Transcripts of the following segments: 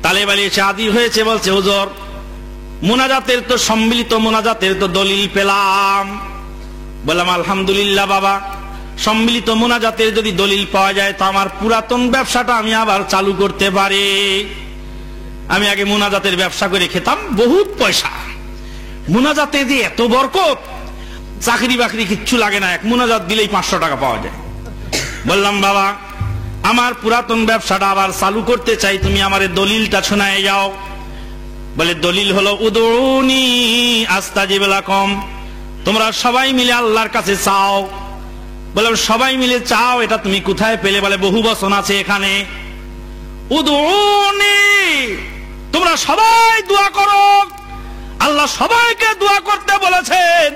তালেবালি এসে হাজির হয়েছে, বলছে হুজুর মুনাজাতের তো সম্মিলিত মুনাজাতের তো দলিল পেলাম। বললাম আলহামদুলিল্লাহ বাবা, সম্মিলিত মুনাজাতের যদি দলিল পাওয়া যায় তো আমার পুরাতন ব্যবসাটা আমি আবার চালু করতে পারি। আমি আগে মুনাজাতের ব্যবসা করে খেতাম, বহুত পয়সা। মুনাজাতে দিয়ে এত বরকত, চাকরি বাকরি কিচ্ছু লাগে না, এক মুনাজাত দিলেই 500 টাকা পাওয়া যায়। বললাম বাবা আমার পুরাতন ব্যবসাটা আবার চালু করতে চাই, তুমি আমার দলিলটা শোনায় যাও। বলে দলিল হলো উদউনি আস্তাজিব লাকুম, তোমরা সবাই মিলে আল্লাহর কাছে চাও। বললাম সবাই মিলে চাও, এটা তুমি কোথায় পেলে? বলে বহু বচন আছে এখানে। উদউনি, তোমরা সবাই দোয়া করো, আল্লাহ সবাইকে দোয়া করতে বলেছেন।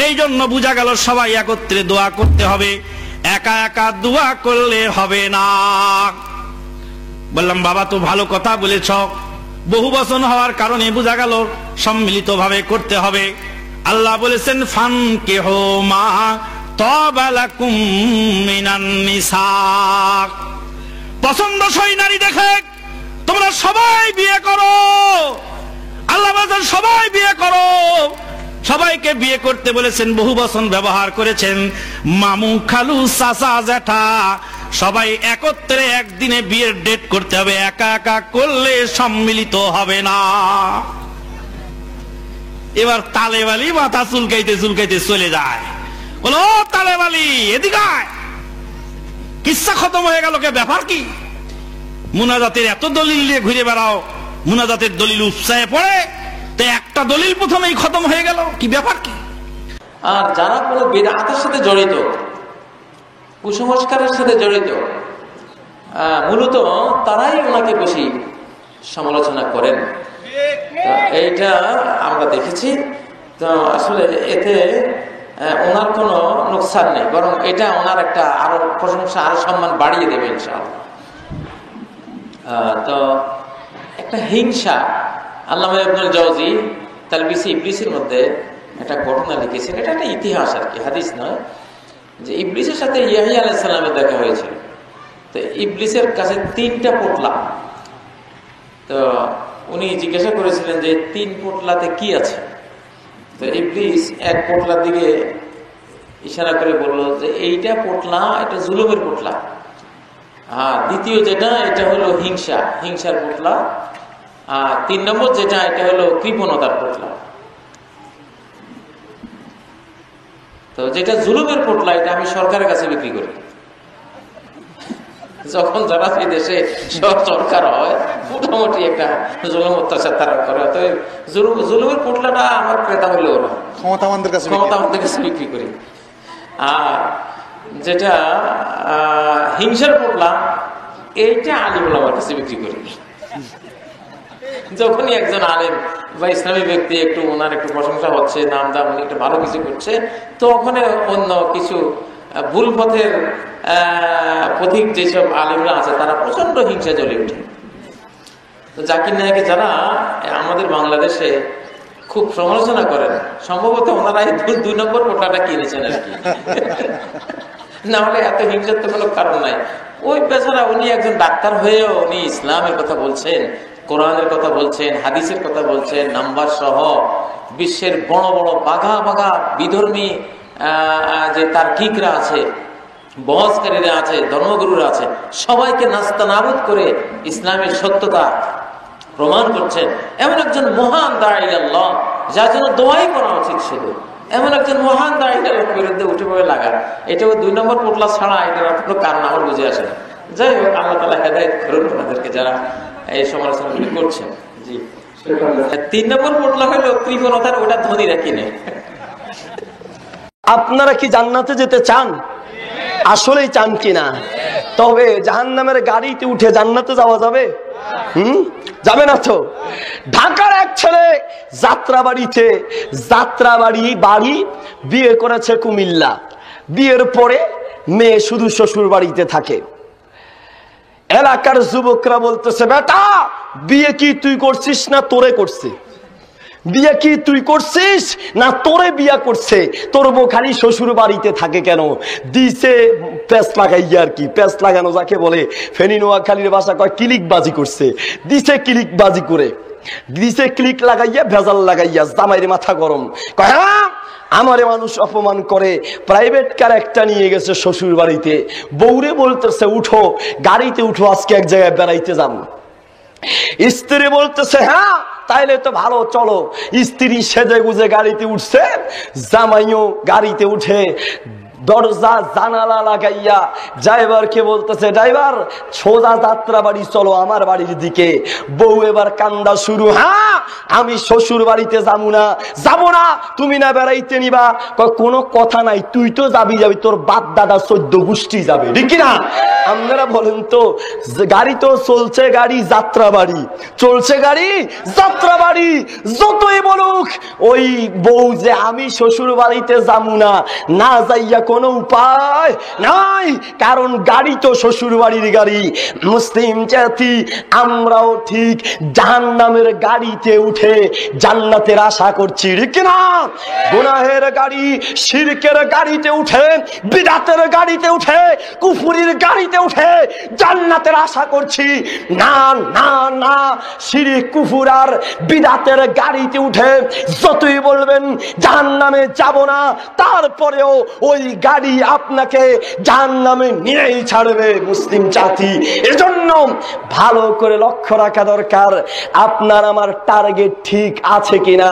এই জন্য বোঝা গেল সবাই একত্রে দোয়া করতে হবে, একা একা দোয়া করলে হবে না। বললাম বাবা তো ভালো কথা বলেছ, বহু বচন হওয়ার কারণে বোঝা গেল সম্মিলিত ভাবে করতে হবে। আল্লাহ বলেছেন ফানকিহু মা তাবা লাকুম মিনান নিসা, পছন্দসই নারী দেখে তোমরা সবাই বিয়ে করো। আল্লাহ বলেছেন সবাই বিয়ে করো, সবাইকে বিয়ে করতে বলেছেন, বহু বচন ব্যবহার করেছেন। মামু খালু চাচা জ্যাঠা সবাই একত্রে একদিনে বিয়ের ডেট করতে হবে, একা একা করলে সম্মিলিত হবে না। এবার তালেবালি মাথা চুলকাইতে চুলকাইতে চলে যায়, বলো তালেবালি এদিকে আয়, কিচ্ছা খতম হয়ে গেল, কে ব্যাপার কি? মুনাজাতের এত দলিল নিয়ে ঘুরে বেড়াও, মুনাজাতের দলিল উৎসাহে পড়ে, তো একটা দলিল প্রথমেই খতম হয়ে গেল, কি ব্যাপার কি? আর যারা কোনো বিদআতের সাথে জড়িত, কুসংস্কারের সাথে জড়িত, মূলত তারাই ওনাকে বেশি সমালোচনা করেন। এইটা আমরা দেখেছি। তো আসলে এতে ওনার কোনো নোকসান নেই, বরং এটা ওনার একটা আরো প্রশংসা, আরো সম্মান বাড়িয়ে দেবে ইনশাআল্লাহ। তো একটা হিংসা, আল্লামা ইবনুল জাওজি তালবিসে ইবলিসের মধ্যে একটা ঘটনা লিখেছেন। এটা একটা ইতিহাস আর কি, হাদিস নয়। যে ইবলিসের সাথে ইয়াহিয়া আলাইহিস সালামের দেখা হয়েছিল। তো ইবলিসের কাছে 3টা পোটলা। তো উনি জিজ্ঞাসা করেছিলেন যে 3 পোটলাতে কি আছে? তো ইবলিস এক পোটলার দিকে ইশারা করে বলল যে এইটা পোটলা, এটা জুলুমের পোটলা। আর দ্বিতীয় যেটা, এটা হলো হিংসা, হিংসার পোটলা। আর 3 নম্বর যেটা, এটা হলো কৃপণতার পোটলা। তো যেটা জুলুমের পোটলা, এটা আমি সরকারের কাছে বিক্রি করি। যখন যারা এই দেশে সরকার হয়, মোটামুটি একটা জুলুম অত্যাচার তারা করে, তো জুলুমের পোটলাটা আমার ক্রেতা হলে ওরা ক্ষমতাবানদের কাছে বিক্রি করি। আর যেটা হিংসার পোটলা, এইটা আলিম ওলামার কাছে বিক্রি করি। যখনই একজন আলেম বা ইসলামী ব্যক্তি একটু ওনার একটু প্রশংসা হচ্ছে, নাম দাম, উনি একটু ভালো কিছু করছে, তো ওখানে অন্য কিছু ভুল পথের পথিক যেসব আলেমরা আছে তারা প্রচন্ড হিংসা জ্বলে ওঠে। তো জাকির নায়েকে যারা আমাদের বাংলাদেশে খুব সমালোচনা করেন, সম্ভবত ওনারা এই 2 নম্বর পোটলাটা কিনেছেন আর কি, না হলে এত হিংসার তো কোনো কারণ নাই। ওই বেচারা, উনি একজন ডাক্তার হয়েও উনি ইসলামের কথা বলছেন, কোরআনের কথা বলছেন, হাদিসের কথা বলছেন, নাম্বার সহ বিশ্বের বড় বড় বাঘা বাঘা বিধর্মী যে তার্কিকরা আছে, বহসকারীরা আছে, ধর্মগুরুরা আছে, সবাইকে নাস্তানাবুদ করে ইসলামের সত্যতা প্রমাণ করছেন। এমন একজন মহান দাঈ আল্লাহ, যার জন্য দোয়াই করা উচিত শুধু, এমন একজন মহান দাঈ আল্লাহর বিরুদ্ধে উঠে পড়ে লাগা, এটাও 2 নম্বর পোটলা ছাড়া এটার কোনো কারণ আমার বুঝে আসে না। যাই হোক, আল্লাহ তাআলা হেদায়েত করুন ওনাদেরকে যারা এই সমালোচনাগুলি করছেন। জি, 3 নম্বর পোটলা হলো কৃপণতার, ওটা ধনীরা কিনে। আপনারা কি জান্নাতে যেতে চান? আসলেই চান কিনা? তবে জাহান্নামের গাড়িতে উঠে জান্নাতে যাওয়া যাবে? যাবে না তো। ঢাকার এক ছেলে বাড়ি বিয়ে করেছে কুমিল্লা। বিয়ের পরে মেয়ে শুধু শ্বশুর বাড়িতে থাকে। এলাকার যুবকরা বলতেছে, বেটা বিয়ে কি তুই করছিস না তোরে করছে? বিয়ে কি তুই করছিস না তোরে বিয়া করছে? তোর বউ খালি শ্বশুর বাড়িতে থাকে কেন? দিছে প্যাঁচ লাগাইয়া, আর কি প্যাঁচ লাগানো যাকে বলে, ফেনী নোয়াখালীর ভাষা কয় ক্লিকবাজি করছে। দিছে ক্লিকবাজি করে, দিছে ক্লিক লাগাইয়া, ভেজাল লাগাইয়া, জামাইয়ের মাথা গরম। কয় হ্যাঁ, আমারে মানুষ অপমান করে, প্রাইভেট কার একটা নিয়ে গেছে শ্বশুর বাড়িতে, বউরে বলতেছে উঠো গাড়িতে উঠো, আজকে এক জায়গায় বেড়াইতে যাম। স্ত্রী বলতেছে হ্যাঁ তাইলে তো ভালো, চলো। স্ত্রী সেজে গুজে গাড়িতে উঠছে, জামাইও গাড়িতে উঠে দরজা জানালা লাগাইয়া ড্রাইভারকে বলতেছে, ড্রাইভার সোজা যাত্রা বাড়ি চলো আমার বাড়ির দিকে। বউ এবার কান্দা শুরু, হ্যাঁ আমি শ্বশুর বাড়িতে যাবো না, যাবো না, তুমি না বেড়াইতে নিবা? কোনো কথা নাই, তুই তো যাবি, যাবি তোর বাপ দাদা 14 গোষ্ঠী যাবে, ঠিক না? আপনারা বলেন তো, গাড়ি তো চলছে, গাড়ি যাত্রা বাড়ি চলছে, গাড়ি যাত্রা বাড়ি, যতই বলুক ওই বউ যে আমি শ্বশুর বাড়িতে যাবো না, না যাইয়া কোনো উপায় নাই, কারণ গাড়ি তো শ্বশুর বাড়ির গাড়ি। মুসলিম জাতি আমরাও ঠিক জাহান্নামের গাড়িতে উঠে জান্নাতের আশা করছি, ঠিক না? গুনাহের গাড়ি, শিরকের গাড়িতে উঠে, বিদআতের গাড়িতে উঠে, কুফরির গাড়িতে উঠে জান্নাতের আশা করছি। না না না, শিরক কুফর আর বিদআতের গাড়িতে উঠে যতই বলবেন জাহান্নামে যাব না, তারপরেও ওই গাড়ি আপনাকে জাহান্নামে নিয়েই ছাড়বে। মুসলিম জাতি এজন্য ভালো করে লক্ষ্য রাখা দরকার আপনার আমার টার্গেট ঠিক আছে কিনা।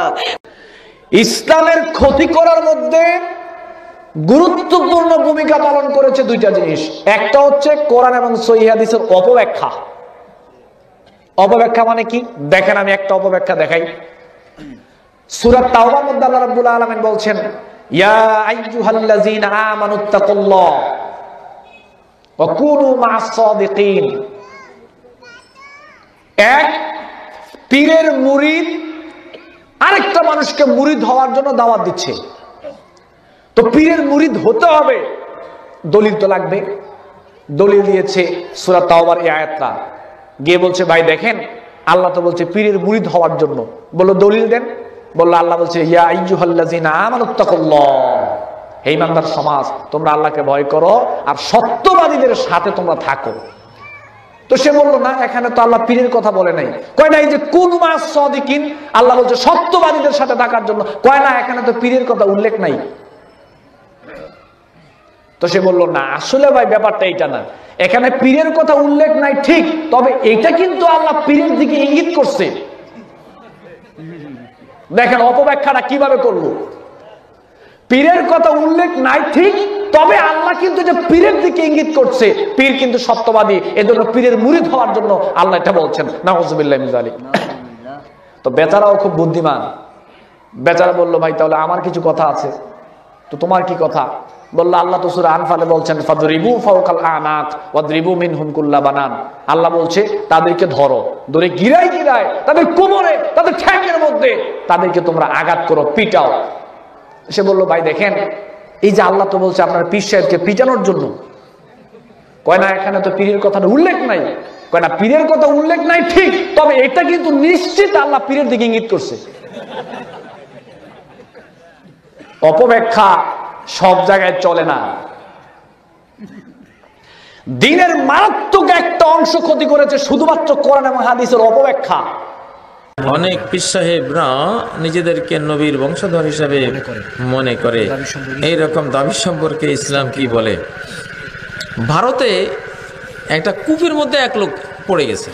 ইসলামের ক্ষতি করার মধ্যে গুরুত্বপূর্ণ ভূমিকা পালন করেছে দুইটা জিনিস। একটা হচ্ছে কোরআন এবং সহিহ হাদিসের অপব্যাখ্যা। অপব্যাখ্যা মানে কি দেখেন, আমি একটা অপব্যাখ্যা দেখাই। সূরা তাওবার মধ্যে আল্লাহ রাব্বুল আলামিন বলছেন, ইয়া আইয়ুহাল্লাযীনা আমানুত্তাকুল্লাহ ওয়া কুনু মা'আস সাদিকিন। এক পীরের মুরিদ আরেকটা মানুষকে মুরিদ হওয়ার জন্য দাওয়াত দিচ্ছে। তো পীরের মুরিদ হতে হবে, দলিল তো লাগবে। দলিল দিয়েছে সূরা তাওবার এই আয়াতটা, গিয়ে বলছে ভাই দেখেন আল্লাহ তো বলছে পীরের মুরিদ হওয়ার জন্য, বললো দলিল দেন। বললো আল্লাহ বলছে ইয়া আইয়ুহাল্লাযীনা আমানুত্তাকুল্লাহ, হে ইমানদার সমাজ তোমরা আল্লাহকে ভয় করো আর সত্যবাদীদের সাথে তোমরা থাকো। তো সে বললো না, এখানে তো আল্লাহ পীরের কথা বলে নাই। কয় না, এই যে কুনু মা'আস সাদিকিন আল্লাহ বলছে সত্যবাদীদের সাথে থাকার জন্য। কয় না, এখানে তো পীরের কথা উল্লেখ নাই। তো সে বললো না আসলে ভাই ব্যাপারটা এইটা না, এখানে পীরের কথা উল্লেখ নাই ঠিক, তবে এটা কিন্তু আল্লাহ পীরের দিকে ইঙ্গিত করছে। দেখেন অপব্যাখ্যাটা কিভাবে করলো। পীরের কথা উল্লেখ নাই ঠিক, তবে আল্লাহ কিন্তু যে পীরের দিকে ইঙ্গিত করছে, পীর কিন্তু সত্যবাদী, এজন্য পীরের মুরিদ হওয়ার জন্য আল্লাহ এটা বলছেন। নাউযুবিল্লাহি মিন যালিক। তো বেচারাও খুব বুদ্ধিমান, বেচারা বলল ভাই তাহলে আমার কিছু কথা আছে। তো তোমার কি কথা? বললো আল্লাহ তো সূরা আনফালে বলছেন ফাদরিবু ফাওকাল আনাক ওয়াদরিবু মিনহুম কুল্লা বানান। আল্লাহ বলছে তাদেরকে ধরো, ধরে গিরায় গিরায় তাদের কোমরে, তাদের ঠ্যাঙের মধ্যে তাদেরকে তোমরা আঘাত করো, পিটাও। সে বললো ভাই দেখেন এই যে আল্লাহ তো বলছে আপনার পীর সাহেবকে পিটানোর জন্য। কয় না, এখানে তো পীরের কথাটা উল্লেখ নাই। কয় না, পীরের কথা উল্লেখ নাই ঠিক, তবে এটা কিন্তু নিশ্চিত আল্লাহ পীরের দিকে ইঙ্গিত করছে। অপব্যাখ্যা সব জায়গায় চলে না। দ্বীনের মারাত্মক একটা অংশ ক্ষতি করেছে শুধুমাত্র কোরআন এবং হাদিসের অপব্যাখ্যা। অনেক পীর সাহেবরা নিজেদেরকে নবীর বংশধর হিসাবে মনে করে। এইরকম দাবি সম্পর্কে ইসলাম কি বলে? ভারতে একটা কূপের মধ্যে এক লোক পড়ে গেছে,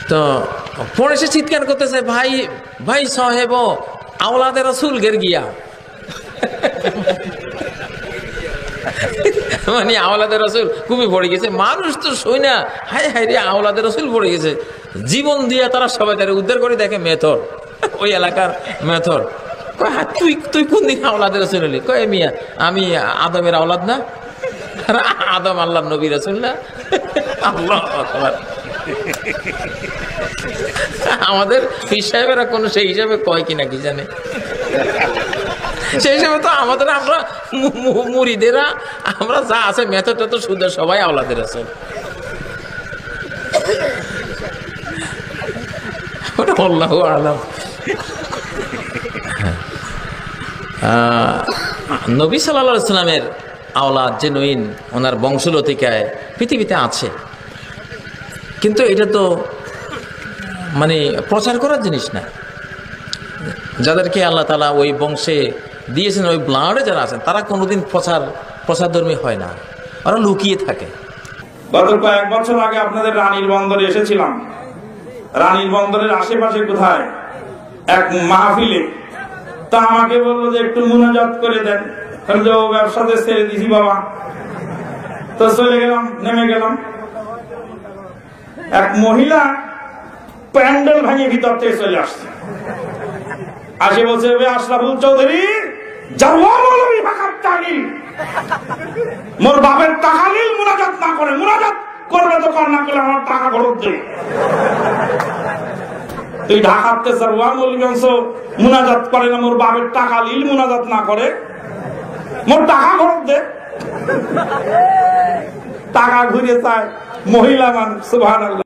তো পড়ে সে চিৎকার করতেছে, ভাই ভাই সাহেব আওলাদে রাসূল গের গিয়া। মানে আওলাদে রাসূল কূপে পড়ে গেছে। মানুষ তো শুই না, হায় হায় রে আওলাদে রাসূল পড়ে গেছে। জীবন দিয়ে তারা সবাই তারা উদ্ধার করে, দেখে মেথর, ওই এলাকার মেথর। তুই তুই কোন দিন আওলাদে রাসূল হলি? কয় মিয়া আমি আদমের আওলাদ না, আদম আল্লাহর নবী রাসূল না। আল্লাহু আকবার। আমাদের পীর সাহেবেরা কোনো সেই হিসাবে কয় কিনা কি জানে, সেই হিসাবে তো আমাদের আমরা মুরিদেরা আমরা যা আছে মেথড তো সুদের সবাই আওলাদের আছে। ওটা আল্লাহু আলাম। নবী সাল্লাল্লাহু আলাইহি সাল্লামের আওলাদ জেনুইন, ওনার বংশলতিকায় পৃথিবীতে আছে, কিন্তু এটা তো মানে প্রচার করার জিনিস না। যাদেরকে আল্লাহ তাআলা ওই বংশে দিয়েছেন, ওই ব্লাডে যারা আছেন, তারা কোনোদিন প্রচারধর্মী হয় না, ওরা লুকিয়ে থাকে। গত কয়েক বছর আগে আপনাদের রানীর বন্দরে এসেছিলাম। রানীর বন্দরের আশেপাশে কোথায় এক মাহফিলে, তা আমাকে বললো যে একটু মুনাজাত করে দেন। ব্যবসাতে ছেড়ে দিছি বাবা, তো চলে গেলাম, নেমে গেলাম। এক মহিলা প্যান্ডেল ভাঙিয়ে ভিতর থেকে চলে আসছে, আসে বলছে আশরাফুল চৌধুরী মোর বাপের টাকা নিল, মুনাজাত না করে, মুনাজাত করবে তো কর, না করলে আমার টাকা ঘরত দে। তুই ঢাকাতে মুনাজাত করে না, মোর বাপের টাকা লিল, মুনাজাত না করে, মোর টাকা ঘরত দে। টাকা ঘুরে চায় মহিলা মানুষ, সুবহানাল্লাহ।